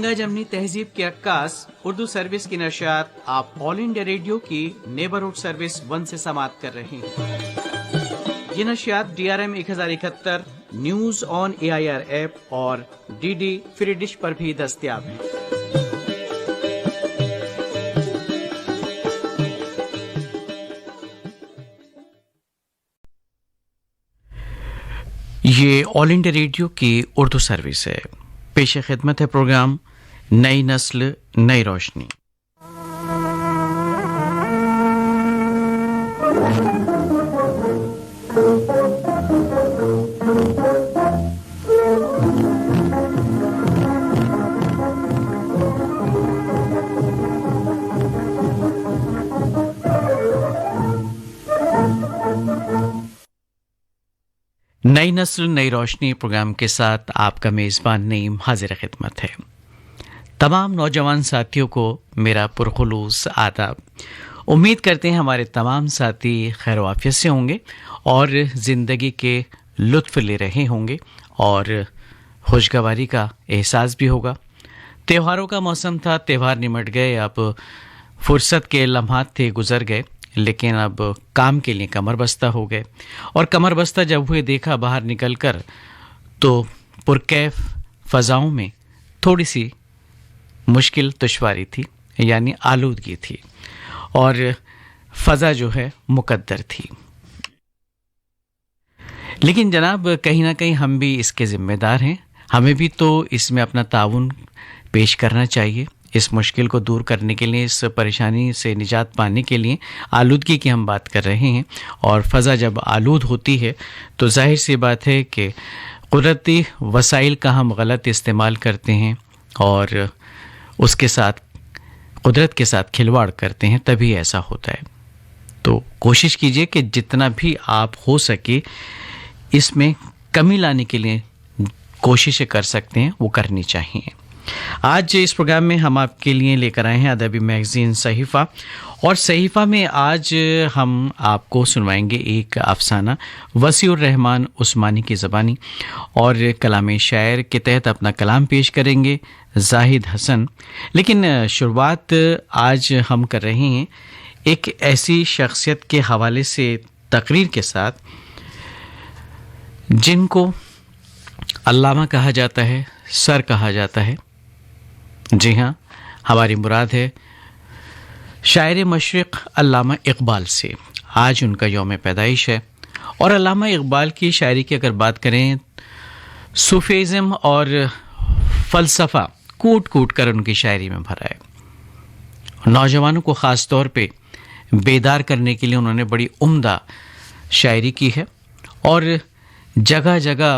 گنگا جمنی تہذیب کے عکاس اردو سروس کی نشریات آپ آل انڈیا ریڈیو کی نیبرہڈ سروس 1 سے سماعت کر رہے ہیں۔ یہ نشریات DRM 1071 news on AIR app اور DD فری ڈش پر بھی دستیاب ہیں۔ یہ آل انڈیا ریڈیو کی اردو سروس ہے۔ پیش خدمت ہے پروگرام نئی نسل نئی روشنی۔ نئی نسل نئی روشنی پروگرام کے ساتھ آپ کا میزبان نعیم حاضر خدمت ہے۔ تمام نوجوان ساتھیوں کو میرا پرخلوص آداب۔ امید کرتے ہیں ہمارے تمام ساتھی خیر و عافیت سے ہوں گے اور زندگی کے لطف لے رہے ہوں گے اور خوشگواری کا احساس بھی ہوگا۔ تہواروں کا موسم تھا، تہوار نمٹ گئے، اب فرصت کے لمحات تھے گزر گئے، لیکن اب کام کے لیے کمر بستہ ہو گئے، اور کمر بستہ جب ہوئے دیکھا باہر نکل کر تو پرکیف فضاؤں میں تھوڑی سی مشکل دشواری تھی، یعنی آلودگی تھی، اور فضا جو ہے مقدر تھی۔ لیکن جناب کہیں نہ کہیں ہم بھی اس کے ذمہ دار ہیں، ہمیں بھی تو اس میں اپنا تعاون پیش کرنا چاہیے۔ اس مشکل کو دور کرنے کے لیے، اس پریشانی سے نجات پانے کے لیے آلودگی کی ہم بات کر رہے ہیں، اور فضا جب آلود ہوتی ہے تو ظاہر سی بات ہے کہ قدرتی وسائل کا ہم غلط استعمال کرتے ہیں اور اس کے ساتھ قدرت کے ساتھ کھلواڑ کرتے ہیں، تبھی ایسا ہوتا ہے۔ تو کوشش کیجئے کہ جتنا بھی آپ ہو سکے اس میں کمی لانے کے لیے کوششیں کر سکتے ہیں وہ کرنی چاہیے۔ آج اس پروگرام میں ہم آپ کے لیے لے کر آئے ہیں ادبی میگزین صحیفہ، اور صحیفہ میں آج ہم آپ کو سنوائیں گے ایک افسانہ وسیع الرحمن عثمانی کی زبانی، اور کلام شاعر کے تحت اپنا کلام پیش کریں گے زاہد حسن۔ لیکن شروعات آج ہم کر رہے ہیں ایک ایسی شخصیت کے حوالے سے تقریر کے ساتھ جن کو علامہ کہا جاتا ہے، سر کہا جاتا ہے۔ جی ہاں، ہماری مراد ہے شاعر مشرق علامہ اقبال سے۔ آج ان کا یوم پیدائش ہے، اور علامہ اقبال کی شاعری کی اگر بات کریں، صوفیزم اور فلسفہ کوٹ کوٹ کر ان کی شاعری میں بھرا ہے۔ نوجوانوں کو خاص طور پہ بیدار کرنے کے لیے انہوں نے بڑی عمدہ شاعری کی ہے، اور جگہ جگہ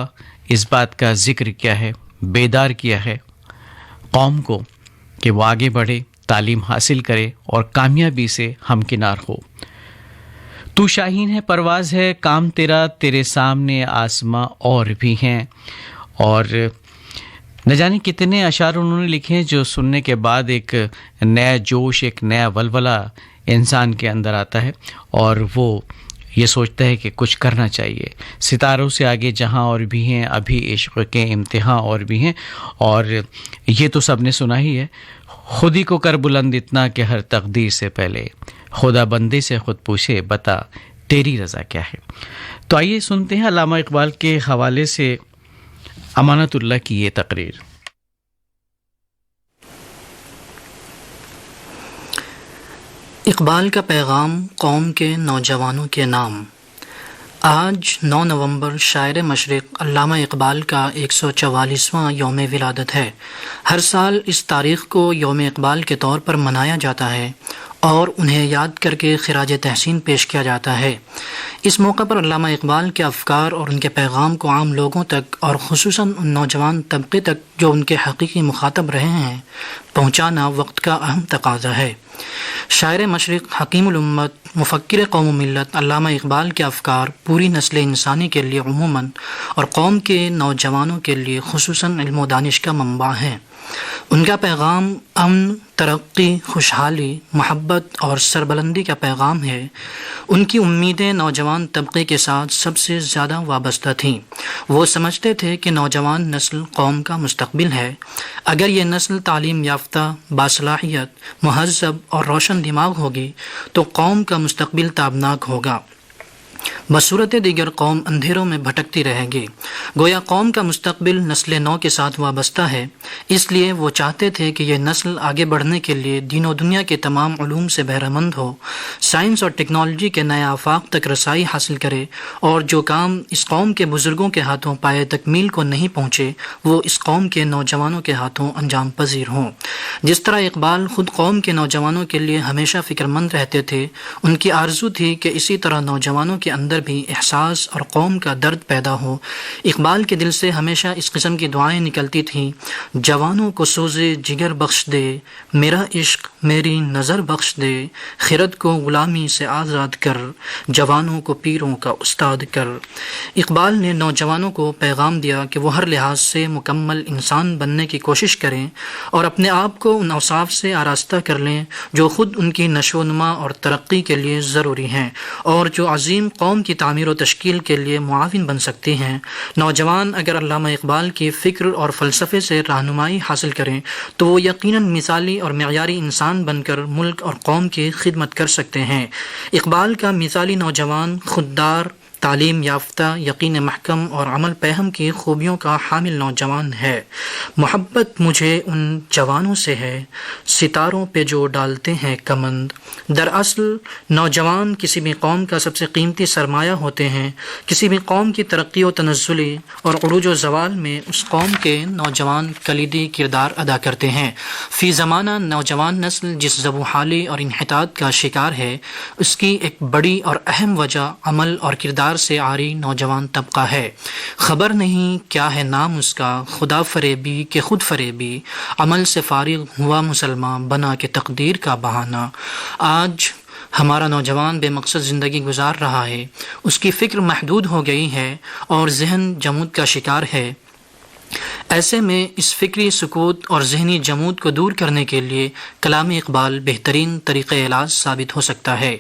اس بات کا ذکر کیا ہے، بیدار کیا ہے قوم کو کہ وہ آگے بڑھے، تعلیم حاصل کرے اور کامیابی سے ہمکنار ہو۔ تو شاہین ہے، پرواز ہے، کام تیرا، تیرے سامنے آسماں اور بھی ہیں، اور نہ جانے کتنے اشعار انہوں نے لکھے ہیں جو سننے کے بعد ایک نیا جوش، ایک نیا ولولہ انسان کے اندر آتا ہے، اور وہ یہ سوچتا ہے کہ کچھ کرنا چاہیے۔ ستاروں سے آگے جہاں اور بھی ہیں، ابھی عشق کے امتحان اور بھی ہیں، اور یہ تو سب نے سنا ہی ہے، خود ہی کو کر بلند اتنا کہ ہر تقدیر سے پہلے خدا بندے سے خود پوچھے بتا تیری رضا کیا ہے۔ تو آئیے سنتے ہیں علامہ اقبال کے حوالے سے امانت اللہ کی یہ تقریر۔ اقبال کا پیغام قوم کے نوجوانوں کے نام۔ آج 9 نومبر شاعر مشرق علامہ اقبال کا 144واں یوم ولادت ہے۔ ہر سال اس تاریخ کو یوم اقبال کے طور پر منایا جاتا ہے اور انہیں یاد کر کے خراج تحسین پیش کیا جاتا ہے۔ اس موقع پر علامہ اقبال کے افکار اور ان کے پیغام کو عام لوگوں تک، اور خصوصاً ان نوجوان طبقے تک جو ان کے حقیقی مخاطب رہے ہیں، پہنچانا وقت کا اہم تقاضا ہے۔ شاعر مشرق، حکیم الامت، مفکر قوم و ملت علامہ اقبال کے افکار پوری نسل انسانی کے لیے عموماً اور قوم کے نوجوانوں کے لیے خصوصاً علم و دانش کا منبع ہیں۔ ان کا پیغام امن، ترقی، خوشحالی، محبت اور سربلندی کا پیغام ہے۔ ان کی امیدیں نوجوان طبقے کے ساتھ سب سے زیادہ وابستہ تھیں۔ وہ سمجھتے تھے کہ نوجوان نسل قوم کا مستقبل ہے۔ اگر یہ نسل تعلیم یافتہ، باصلاحیت، مہذب اور روشن دماغ ہوگی تو قوم کا مستقبل تابناک ہوگا، بصورت دیگر قوم اندھیروں میں بھٹکتی رہے گی۔ گویا قوم کا مستقبل نسل نو کے ساتھ وابستہ ہے، اس لیے وہ چاہتے تھے کہ یہ نسل آگے بڑھنے کے لیے دین و دنیا کے تمام علوم سے بہرہ مند ہو، سائنس اور ٹیکنالوجی کے نئے آفاق تک رسائی حاصل کرے، اور جو کام اس قوم کے بزرگوں کے ہاتھوں پائے تکمیل کو نہیں پہنچے وہ اس قوم کے نوجوانوں کے ہاتھوں انجام پذیر ہوں۔ جس طرح اقبال خود قوم کے نوجوانوں کے لیے ہمیشہ فکر مند رہتے تھے، ان کی آرزو تھی کہ اسی طرح نوجوانوں کے اندر بھی احساس اور قوم کا درد پیدا ہو۔ اقبال کے دل سے ہمیشہ اس قسم کی دعائیں نکلتی تھیں: جوانوں کو سوزے جگر بخش دے، میرا عشق میری نظر بخش دے، خرد کو غلامی سے آزاد کر، جوانوں کو پیروں کا استاد کر۔ اقبال نے نوجوانوں کو پیغام دیا کہ وہ ہر لحاظ سے مکمل انسان بننے کی کوشش کریں اور اپنے آپ کو ان اوصاف سے آراستہ کر لیں جو خود ان کی نشو و نما اور ترقی کے لیے ضروری ہیں اور جو عظیم قوم کی تعمیر و تشکیل کے لیے معاون بن سکتی ہیں۔ نوجوان اگر علامہ اقبال کی فکر اور فلسفے سے رہنمائی حاصل کریں تو وہ یقیناً مثالی اور معیاری انسان بن کر ملک اور قوم کی خدمت کر سکتے ہیں۔ اقبال کا مثالی نوجوان خوددار، تعلیم یافتہ، یقین محکم اور عمل پہم کی خوبیوں کا حامل نوجوان ہے۔ محبت مجھے ان جوانوں سے ہے، ستاروں پہ جو ڈالتے ہیں کمند۔ دراصل نوجوان کسی بھی قوم کا سب سے قیمتی سرمایہ ہوتے ہیں۔ کسی بھی قوم کی ترقی و تنزلی اور عروج و زوال میں اس قوم کے نوجوان کلیدی کردار ادا کرتے ہیں۔ فی زمانہ نوجوان نسل جس ذوق و حالی اور انحطاط کا شکار ہے، اس کی ایک بڑی اور اہم وجہ عمل اور کردار سے عاری نوجوان طبقہ ہے۔ خبر نہیں کیا ہے نام اس کا، خدا فریبی کہ خود فریبی، عمل سے فارغ ہوا مسلمان بنا کے تقدیر کا بہانہ۔ آج ہمارا نوجوان بے مقصد زندگی گزار رہا ہے، اس کی فکر محدود ہو گئی ہے اور ذہن جمود کا شکار ہے۔ ایسے میں اس فکری سکوت اور ذہنی جمود کو دور کرنے کے لیے کلام اقبال بہترین طریقہ علاج ثابت ہو سکتا ہے۔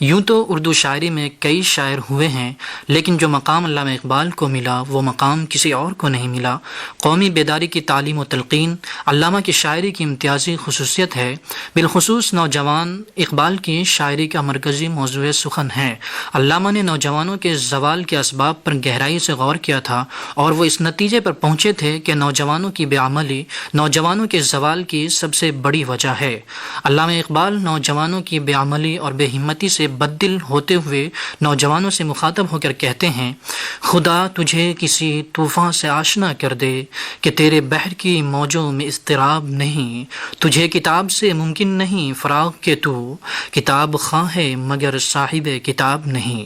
یوں تو اردو شاعری میں کئی شاعر ہوئے ہیں، لیکن جو مقام علامہ اقبال کو ملا وہ مقام کسی اور کو نہیں ملا۔ قومی بیداری کی تعلیم و تلقین علامہ کی شاعری کی امتیازی خصوصیت ہے۔ بالخصوص نوجوان اقبال کی شاعری کا مرکزی موضوع سخن ہے۔ علامہ نے نوجوانوں کے زوال کے اسباب پر گہرائی سے غور کیا تھا اور وہ اس نتیجے پر پہنچے تھے کہ نوجوانوں کی بے عملی نوجوانوں کے زوال کی سب سے بڑی وجہ ہے۔ علامہ اقبال نوجوانوں کی بے عملی اور بے ہمتی سے بددل ہوتے ہوئے نوجوانوں سے مخاطب ہو کر کہتے ہیں: خدا تجھے کسی طوفان سے آشنا کر دے کہ تیرے بحر کی موجوں میں اضطراب نہیں، تجھے کتاب سے ممکن نہیں فراغ کہ تو کتاب خواہ ہے مگر صاحب کتاب نہیں۔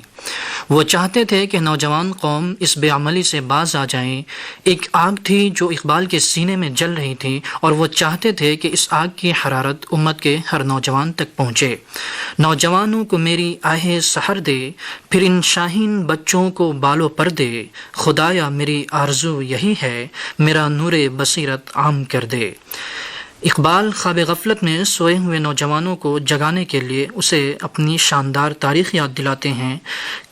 وہ چاہتے تھے کہ نوجوان قوم اس بے عملی سے باز آ جائیں۔ ایک آگ تھی جو اقبال کے سینے میں جل رہی تھی اور وہ چاہتے تھے کہ اس آگ کی حرارت امت کے ہر نوجوان تک پہنچے۔ نوجوانوں کو میری آہ سحر دے، پھر ان شاہین بچوں کو بالوں پر دے، خدایا میری آرزو یہی ہے، میرا نور بصیرت عام کر دے۔ اقبال خواب غفلت میں سوئے ہوئے نوجوانوں کو جگانے کے لیے اسے اپنی شاندار تاریخ یاد دلاتے ہیں۔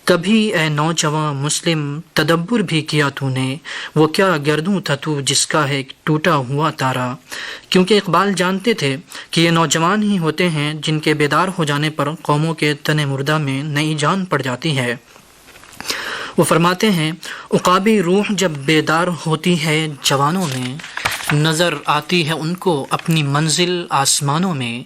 کبھی اے نوجوان مسلم تدبر بھی کیا تو نے، وہ کیا گردوں تھا تو جس کا ہے ٹوٹا ہوا تارا۔ کیونکہ اقبال جانتے تھے کہ یہ نوجوان ہی ہوتے ہیں جن کے بیدار ہو جانے پر قوموں کے تن مردہ میں نئی جان پڑ جاتی ہے۔ وہ فرماتے ہیں: عقابی روح جب بیدار ہوتی ہے جوانوں میں، نظر آتی ہے ان کو اپنی منزل آسمانوں میں۔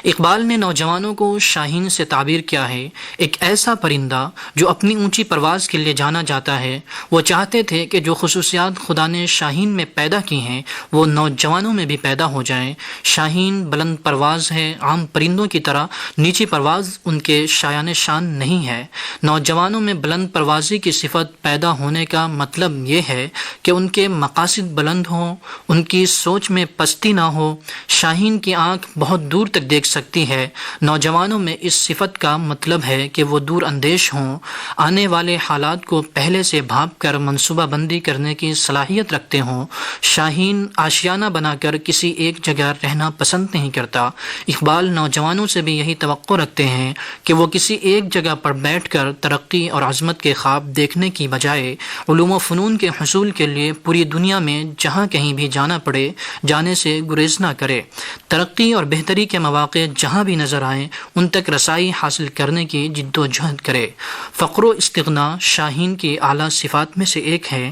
اقبال نے نوجوانوں کو شاہین سے تعبیر کیا ہے، ایک ایسا پرندہ جو اپنی اونچی پرواز کے لیے جانا جاتا ہے۔ وہ چاہتے تھے کہ جو خصوصیات خدا نے شاہین میں پیدا کی ہیں وہ نوجوانوں میں بھی پیدا ہو جائیں۔ شاہین بلند پرواز ہے، عام پرندوں کی طرح نیچی پرواز ان کے شایان شان نہیں ہے۔ نوجوانوں میں بلند پروازی کی صفت پیدا ہونے کا مطلب یہ ہے کہ ان کے مقاصد بلند ہوں، ان کی سوچ میں پستی نہ ہو۔ شاہین کی آنکھ بہت دور تک دیکھ سکتی ہے۔ نوجوانوں میں اس صفت کا مطلب ہے کہ وہ دور اندیش ہوں، آنے والے حالات کو پہلے سے بھانپ کر منصوبہ بندی کرنے کی صلاحیت رکھتے ہوں۔ شاہین آشیانہ بنا کر کسی ایک جگہ رہنا پسند نہیں کرتا۔ اقبال نوجوانوں سے بھی یہی توقع رکھتے ہیں کہ وہ کسی ایک جگہ پر بیٹھ کر ترقی اور عظمت کے خواب دیکھنے کی بجائے علوم و فنون کے حصول کے لیے پوری دنیا میں جہاں کہیں بھی جانا پڑے جانے سے گریز نہ کرے۔ ترقی اور بہتری کے مواقع جہاں بھی نظر آئیں ان تک رسائی حاصل کرنے کی جد و جہد کرے۔ فقر و استغنا شاہین کی اعلیٰ صفات میں سے ایک ہے۔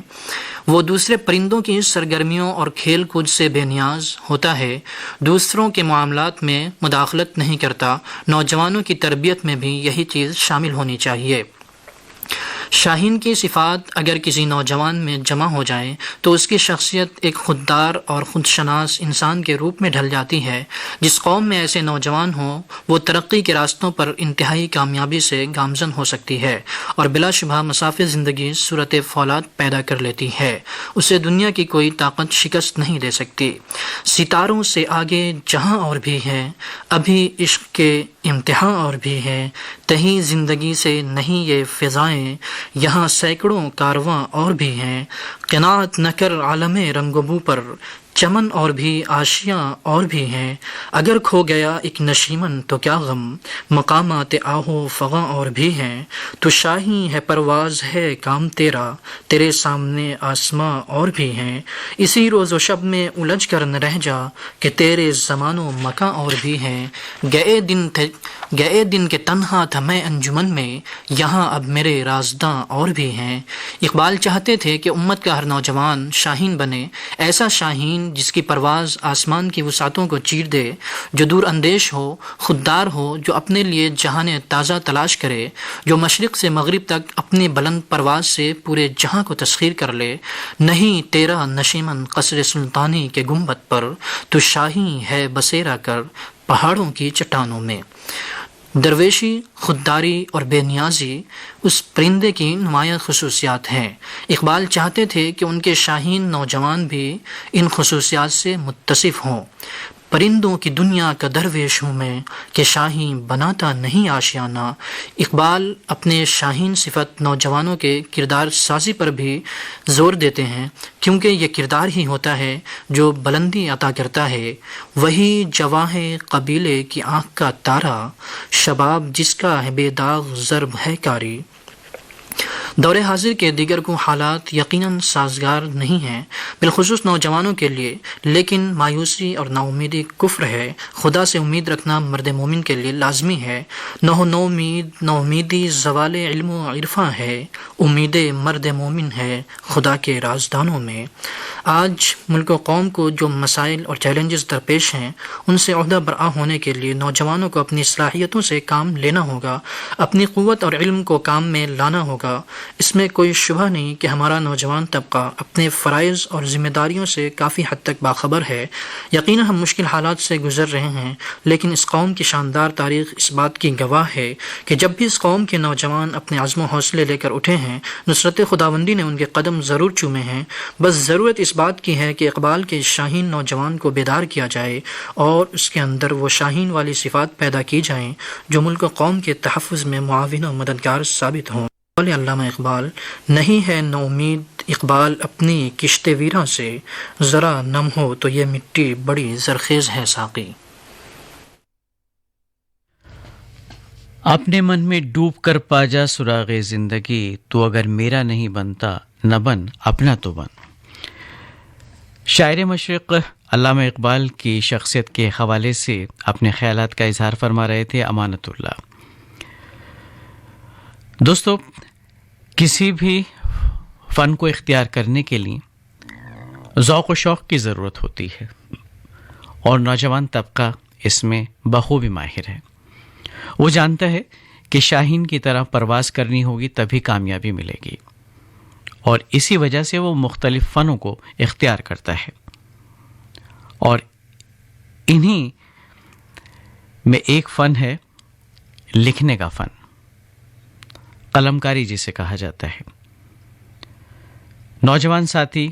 وہ دوسرے پرندوں کی سرگرمیوں اور کھیل کود سے بے نیاز ہوتا ہے، دوسروں کے معاملات میں مداخلت نہیں کرتا۔ نوجوانوں کی تربیت میں بھی یہی چیز شامل ہونی چاہیے۔ شاہین کی صفات اگر کسی نوجوان میں جمع ہو جائیں تو اس کی شخصیت ایک خوددار اور خودشناس انسان کے روپ میں ڈھل جاتی ہے۔ جس قوم میں ایسے نوجوان ہوں وہ ترقی کے راستوں پر انتہائی کامیابی سے گامزن ہو سکتی ہے اور بلا شبہ مسافِ زندگی صورت فولاد پیدا کر لیتی ہے۔ اسے دنیا کی کوئی طاقت شکست نہیں دے سکتی۔ ستاروں سے آگے جہاں اور بھی ہے، ابھی عشق کے امتحان اور بھی ہے، تہیں زندگی سے نہیں یہ فضائیں، یہاں سینکڑوں کارواں اور بھی ہیں۔ قناعت نہ کر عالم رنگ و بو پر، چمن اور بھی آشیاں اور بھی ہیں۔ اگر کھو گیا ایک نشیمن تو کیا غم، مقامات آہو فغاں اور بھی ہیں۔ تو شاہی ہے پرواز ہے کام تیرا، تیرے سامنے آسماں اور بھی ہیں۔ اسی روز و شب میں الجھ کر نہ رہ جا کہ تیرے زمان و مکاں اور بھی ہیں۔ گئے دن کے تنہا تھا میں انجمن میں، یہاں اب میرے رازداں اور بھی ہیں۔ اقبال چاہتے تھے کہ امت کا ہر نوجوان شاہین بنے، ایسا شاہین جس کی پرواز آسمان کی وسعتوں کو چیر دے، جو دور اندیش ہو، خوددار ہو، جو اپنے لیے جہان تازہ تلاش کرے، جو مشرق سے مغرب تک اپنی بلند پرواز سے پورے جہاں کو تسخیر کر لے۔ نہیں تیرا نشیمن قصر سلطانی کے گنبد پر، تو شاہی ہے بسیرا کر پہاڑوں کی چٹانوں میں۔ درویشی، خودداری اور بے نیازی اس پرندے کی نمایاں خصوصیات ہیں۔ اقبال چاہتے تھے کہ ان کے شاہین نوجوان بھی ان خصوصیات سے متصف ہوں۔ پرندوں کی دنیا کا درویش ہوں میں، کہ شاہین بناتا نہیں آشیانہ۔ اقبال اپنے شاہین صفت نوجوانوں کے کردار سازی پر بھی زور دیتے ہیں، کیونکہ یہ کردار ہی ہوتا ہے جو بلندی عطا کرتا ہے۔ وہی جواں ہے قبیلے کی آنکھ کا تارا، شباب جس کا ہے بے داغ ضرب ہے کاری۔ دور حاضر کے دیگر کو حالات یقیناً سازگار نہیں ہیں، بالخصوص نوجوانوں کے لیے، لیکن مایوسی اور نا امیدی کفر ہے۔ خدا سے امید رکھنا مرد مومن کے لیے لازمی ہے۔ نو امیدی زوال علم و عرفاں ہے، امید مرد مومن ہے خدا کے رازدانوں میں۔ آج ملک و قوم کو جو مسائل اور چیلنجز درپیش ہیں ان سے عہدہ برآ ہونے کے لیے نوجوانوں کو اپنی صلاحیتوں سے کام لینا ہوگا، اپنی قوت اور علم کو کام میں لانا ہوگا۔ اس میں کوئی شبہ نہیں کہ ہمارا نوجوان طبقہ اپنے فرائض اور ذمہ داریوں سے کافی حد تک باخبر ہے۔ یقیناً ہم مشکل حالات سے گزر رہے ہیں، لیکن اس قوم کی شاندار تاریخ اس بات کی گواہ ہے کہ جب بھی اس قوم کے نوجوان اپنے عزم و حوصلے لے کر اٹھے ہیں، نصرت خداوندی نے ان کے قدم ضرور چومے ہیں۔ بس ضرورت اس بات کی ہے کہ اقبال کے شاہین نوجوان کو بیدار کیا جائے اور اس کے اندر وہ شاہین والی صفات پیدا کی جائیں جو ملک و قوم کے تحفظ میں معاون و مددگار ثابت ہوں۔ قول علامہ اقبال، نہیں ہے نو امید اقبال اپنی کشت ویراں سے، ذرا نم ہو تو یہ مٹی بڑی زرخیز ہے ساقی۔ اپنے من میں ڈوب کر پا جا سراغ زندگی، تو اگر میرا نہیں بنتا نہ بن اپنا تو بن۔ شاعر مشرق علامہ اقبال کی شخصیت کے حوالے سے اپنے خیالات کا اظہار فرما رہے تھے امانت اللہ۔ دوستو، کسی بھی فن کو اختیار کرنے کے لیے ذوق و شوق کی ضرورت ہوتی ہے، اور نوجوان طبقہ اس میں بخوبی ماہر ہے۔ وہ جانتا ہے کہ شاہین کی طرح پرواز کرنی ہوگی تبھی کامیابی ملے گی، اور اسی وجہ سے وہ مختلف فنوں کو اختیار کرتا ہے، اور انہی میں ایک فن ہے لکھنے کا فن، قلم کاری جسے کہا جاتا ہے۔ نوجوان ساتھی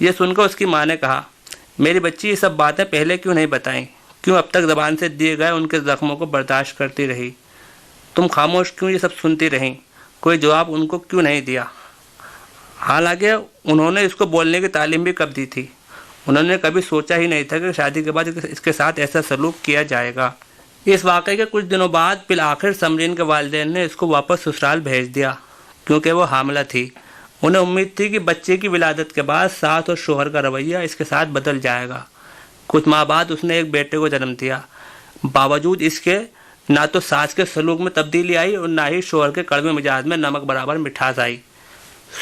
یہ سن کر اس کی ماں نے کہا، میری بچی یہ سب باتیں پہلے کیوں نہیں بتائیں؟ کیوں اب تک زبان سے دیے گئے ان کے زخموں کو برداشت کرتی رہی؟ تم خاموش کیوں یہ سب سنتی رہیں؟ کوئی جواب ان کو کیوں نہیں دیا؟ حالانکہ انہوں نے اس کو بولنے کی تعلیم بھی کب دی تھی؟ انہوں نے کبھی سوچا ہی نہیں تھا کہ شادی کے بعد اس کے ساتھ ایسا سلوک کیا جائے گا۔ اس واقعے کے کچھ دنوں بعد بالآخر سمرین کے والدین نے اس کو واپس سسرال بھیج دیا، کیونکہ وہ حاملہ تھی۔ انہیں امید تھی کہ بچے کی ولادت کے بعد ساس اور شوہر کا رویہ اس کے ساتھ بدل جائے گا۔ کچھ ماہ بعد اس نے ایک بیٹے کو جنم دیا۔ باوجود اس کے نہ تو ساس کے سلوک میں تبدیلی آئی اور نہ ہی شوہر کے کڑوے مزاج میں نمک برابر مٹھاس آئی۔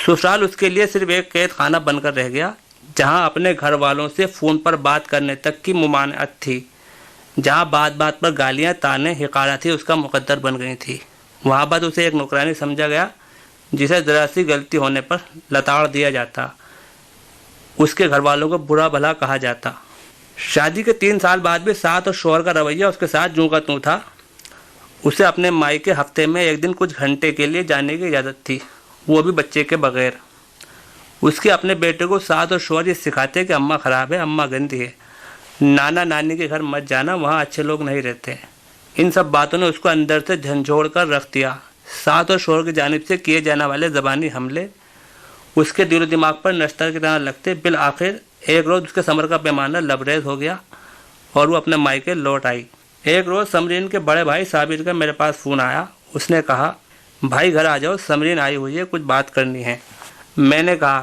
سسرال اس کے لیے صرف ایک قید خانہ بن کر رہ گیا، جہاں اپنے گھر والوں سے فون پر بات کرنے تک کی ممانعت تھی، جہاں بات بات پر گالیاں، تانے، حقارتیں اس کا مقدر بن گئی تھی۔ وہاں پر اسے ایک نوکرانی سمجھا گیا، جسے ذرا سی غلطی ہونے پر لتاڑ دیا جاتا، اس کے گھر والوں کو برا بھلا کہا جاتا۔ شادی کے 3 سال بعد بھی ساس اور شوہر کا رویہ اس کے ساتھ جوں کا توں تھا۔ اسے اپنے مائکے ہفتے میں ایک دن کچھ گھنٹے کے لیے جانے کی اجازت تھی، وہ بھی بچے کے بغیر۔ اس کے اپنے بیٹے کو ساس اور شوہر یہ سکھاتے کہ اماں خراب ہے، اماں گندی ہے، نانا نانی کے گھر مت جانا، وہاں اچھے لوگ نہیں رہتے۔ ان سب باتوں نے اس کو اندر سے جھنجھوڑ کر رکھ دیا۔ ساس اور شوہر کی جانب سے کیے جانے والے زبانی حملے اس کے دل و دماغ پر نشتر کی طرح لگتے۔ بالآخر ایک روز اس کے صبر کا پیمانہ لبریز ہو گیا اور وہ اپنے مائکے لوٹ آئی۔ ایک روز سمرین کے بڑے بھائی صابر کا میرے پاس فون آیا۔ اس نے کہا، بھائی گھر آ جاؤ، سمرین آئی ہوئی ہے، کچھ بات کرنی ہے۔ میں نے کہا،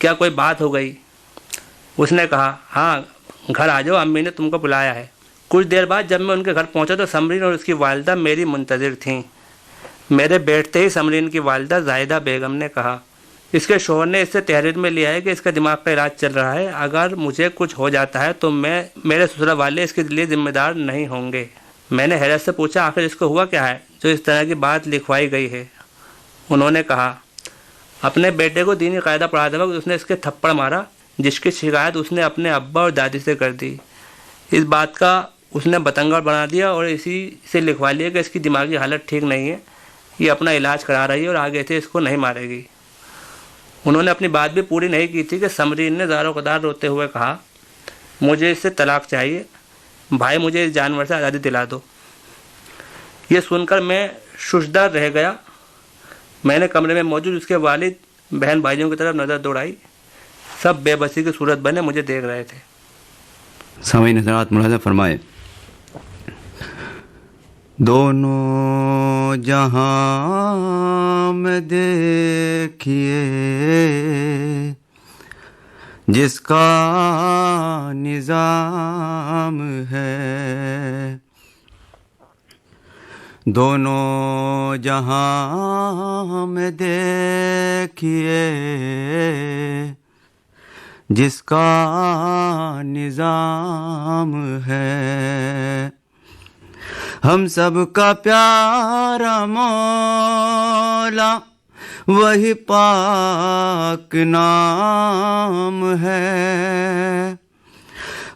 کیا کوئی بات ہو گئی؟ اس نے کہا، ہاں گھر آ جاؤ، امی نے تم کو بلایا ہے۔ کچھ دیر بعد جب میں ان کے گھر پہنچا تو سمرین اور اس کی والدہ میری منتظر تھیں۔ میرے بیٹھتے ہی سمرین کی والدہ زاہدہ بیگم نے کہا، اس کے شوہر نے اس سے تحریر میں لیا ہے کہ اس کا دماغ کا علاج چل رہا ہے، اگر مجھے کچھ ہو جاتا ہے تو میرے سسرال والے اس کے لیے ذمہ دار نہیں ہوں گے۔ میں نے حیرت سے پوچھا، آخر اس کو ہوا کیا ہے جو اس طرح کی بات لکھوائی گئی ہے؟ انہوں نے کہا، اپنے بیٹے کو دینی قاعدہ پڑھاتے وقت اس نے اس کے تھپڑ مارا، جس کی شکایت اس نے اپنے ابا اور دادی سے کر دی۔ اس بات کا اس نے بتنگڑ بنا دیا اور اسی سے لکھوا لیا کہ اس کی دماغی حالت ٹھیک نہیں ہے، یہ اپنا علاج کرا رہی ہے اور آگے سے اس کو نہیں مارے گی۔ انہوں نے اپنی بات بھی پوری نہیں کی تھی کہ سمرین نے زار و قدار روتے ہوئے کہا، مجھے اس سے طلاق چاہیے، بھائی مجھے اس جانور سے آزادی دلا دو۔ یہ سن کر میں ششدر رہ گیا۔ میں نے کمرے میں موجود اس کے والد، بہن بھائیوں کی طرف نظر دوڑائی، سب بے بسی کی صورت بنے مجھے دیکھ رہے تھے۔ سامعین حضرات ملاحظہ فرمائے، دونوں جہاں میں دیکھیے جس کا نظام ہے، دونوں جہاں میں دیکھیے جس کا نظام ہے، ہم سب کا پیارا مولا وہی پاک نام ہے،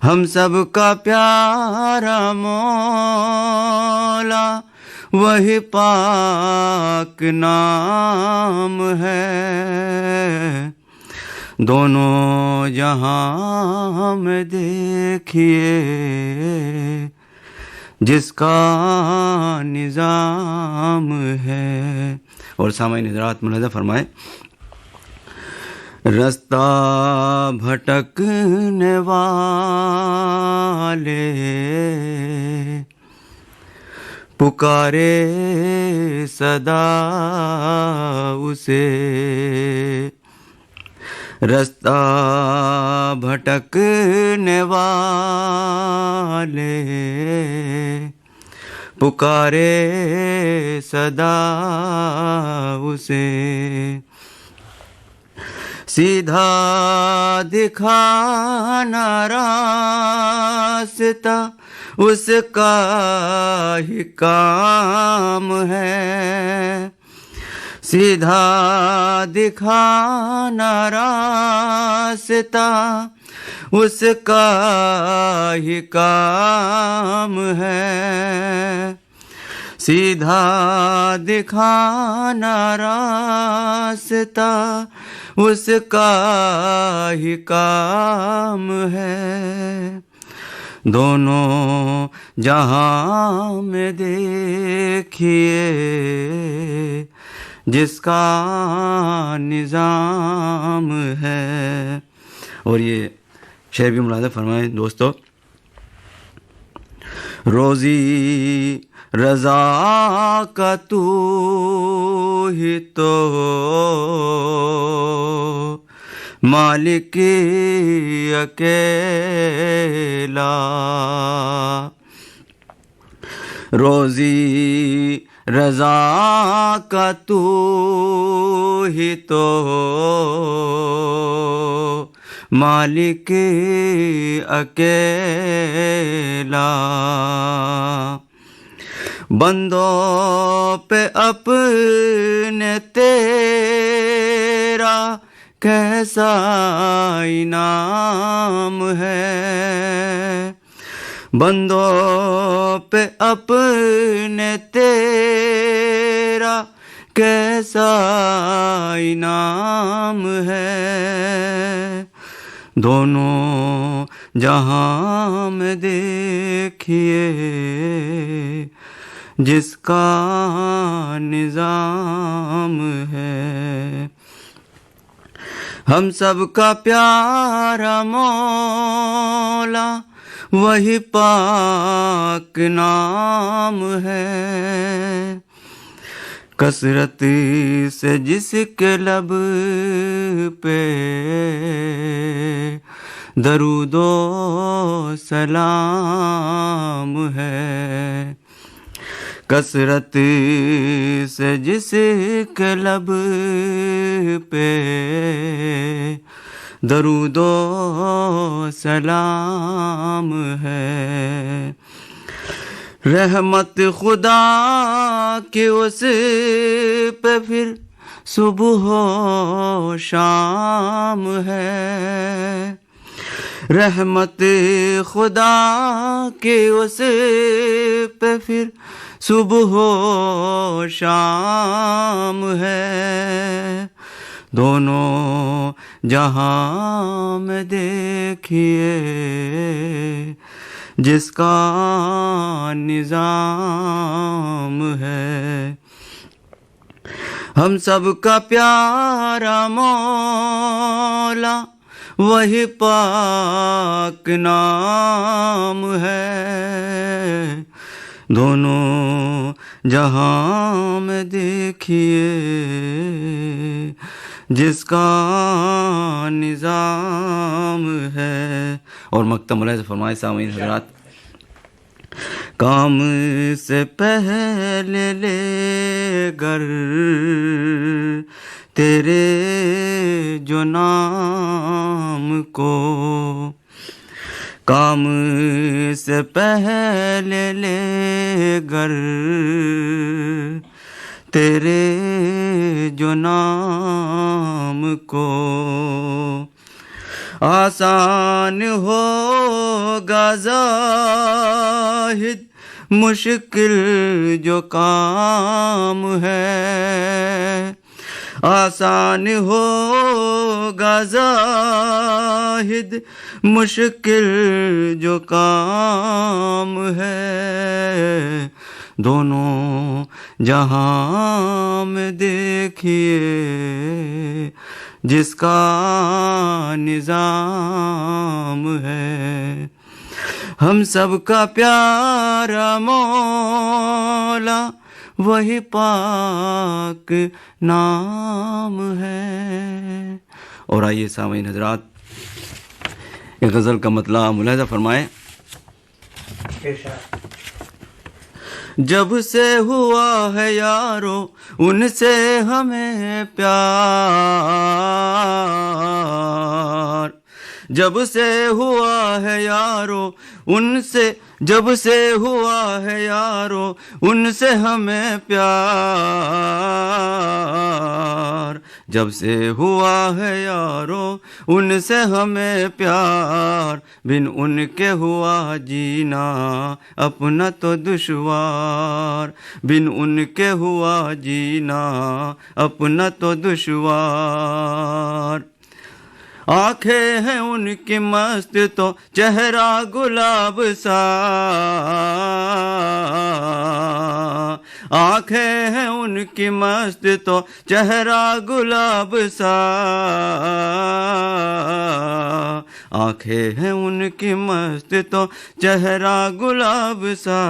ہم سب کا پیارا مولا وہی پاک نام ہے، دونوں جہاں میں دیکھیے جس کا نظام ہے۔ اور سامعین حضرات ملاحظہ فرمائے، رستہ بھٹکنے والے پکارے صدا اسے، رستہ بھٹکنے والے پکارے صدا اسے، سیدھا دکھانا راستہ اس کا ہی کام ہے، سیدھا دکھانا راستہ اس کا ہی کام ہے، سیدھا دکھانا راستہ اس کا ہی کام ہے، دونوں جہاں میں دیکھیے جس کا نظام ہے۔ اور یہ شعر بھی ملاحظہ فرمائیں دوستو، روزی رضا کا تو ہی تو مالک اکیلا، روزی رضا کا تو ہی تو مالک اکیلا، بندوں پہ اپنے تیرا کیسا انعام ہے، بندوں پہ اپنے تیرا کیسا انعام ہے، دونوں جہاں میں دیکھیے جس کا نظام ہے، ہم سب کا پیارا مولا وہی پاک نام ہے، کثرت سے جس کے لب پہ درود و سلام ہے، کثرت سے جس کے لب پہ درود و سلام ہے، رحمت خدا کی اس پہ پھر صبح و شام ہے، رحمت خدا کی اس پہ پھر صبح و شام ہے، دونوں جہاں میں دیکھیے جس کا نظام ہے، ہم سب کا پیارا مولا وہی پاک نام ہے، دونوں جہاں میں دیکھیے جس کا نظام ہے۔ اور مکتب ملاحظہ فرمائے سامعین حضرات، کام سے پہلے لے گر تیرے جو نام کو، کام سے پہلے لے گر تیرے جو نام کو، آسان ہوگا زاہد مشکل جو کام ہے، آسان ہوگا زاہد مشکل جو کام ہے، دونوں جہاں میں دیکھیے جس کا نظام ہے، ہم سب کا پیارا مولا وہی پاک نام ہے۔ اور آئیے سامعین حضرات ایک غزل کا مطلع ملاحظہ فرمائیں۔ جب سے ہوا ہے یارو ان سے ہمیں پیار، جب سے ہوا ہے یارو ان سے، جب سے ہوا ہے یارو ان سے ہمیں پیار، جب سے ہوا ہے یارو ان سے ہمیں پیار، بن ان کے ہوا جینا اپنا تو دشوار، بن ان کے ہوا جینا اپنا تو دشوار۔ آنکھیں ہیں ان کی مست تو چہرہ گلاب سا، آنکھیں ہیں ان کی مست تو چہرہ گلاب سا، آنکھیں ہیں ان کی مست تو چہرہ گلاب سا،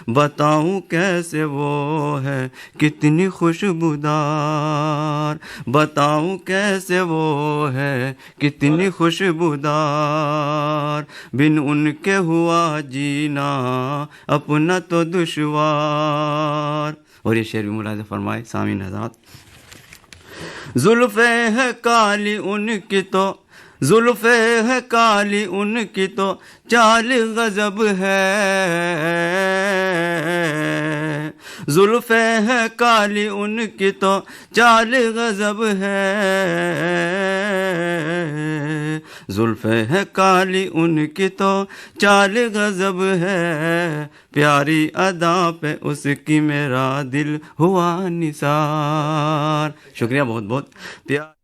بتاؤں کیسے وہ ہے کتنی خوشبودار، بتاؤں کیسے وہ ہے کتنی خوشبودار، بن ان کے ہوا جینا اپنا تو دشوار۔ اور یہ شعر بھی ملاحظہ فرمائے سامعین حضرات۔ زلفیں ہے کالی ان کی تو، زلفیں ہے کالی ان کی تو چال غضب ہے، زلفیں ہے کالی ان کی تو چال غضب ہے، زلفیں ہے کالی ان کی تو چال غضب ہے، پیاری ادا پہ اس کی میرا دل ہوا نثار۔ شکریہ بہت بہت پیار۔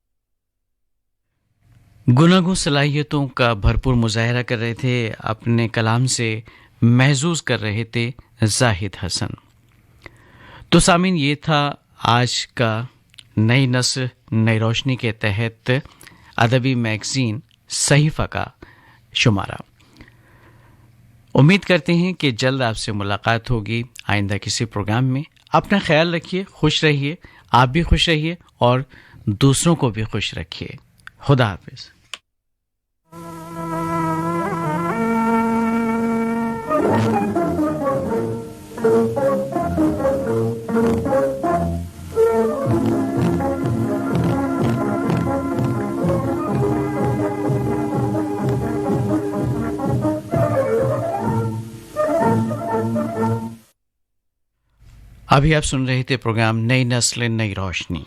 گناگوں صلاحیتوں کا بھرپور مظاہرہ کر رہے تھے، اپنے کلام سے محظوظ کر رہے تھے زاہد حسن۔ تو سامعین، یہ تھا آج کا نئی نسل نئی روشنی کے تحت ادبی میگزین صحیفہ کا شمارہ۔ امید کرتے ہیں کہ جلد آپ سے ملاقات ہوگی آئندہ کسی پروگرام میں۔ اپنا خیال رکھیے، خوش رہیے، آپ بھی خوش رہیے اور دوسروں کو بھی خوش رکھیے۔ خدا حافظ۔ ابھی آپ سن رہے تھے پروگرام نئی نسل نئی روشنی۔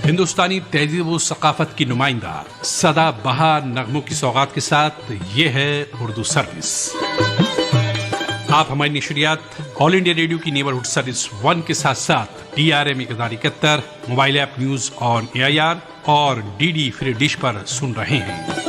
ہندوستانی تہذیب و ثقافت کی نمائندہ سدا بہار نغموں کی سوغات کے ساتھ یہ ہے اردو سروس۔ آپ ہماری نشریات آل انڈیا ریڈیو کی نیبرہڈ سروس 1 کے ساتھ ساتھ DRM 1071 mobile app news on AIR اور DD فری ڈش پر سن رہے ہیں۔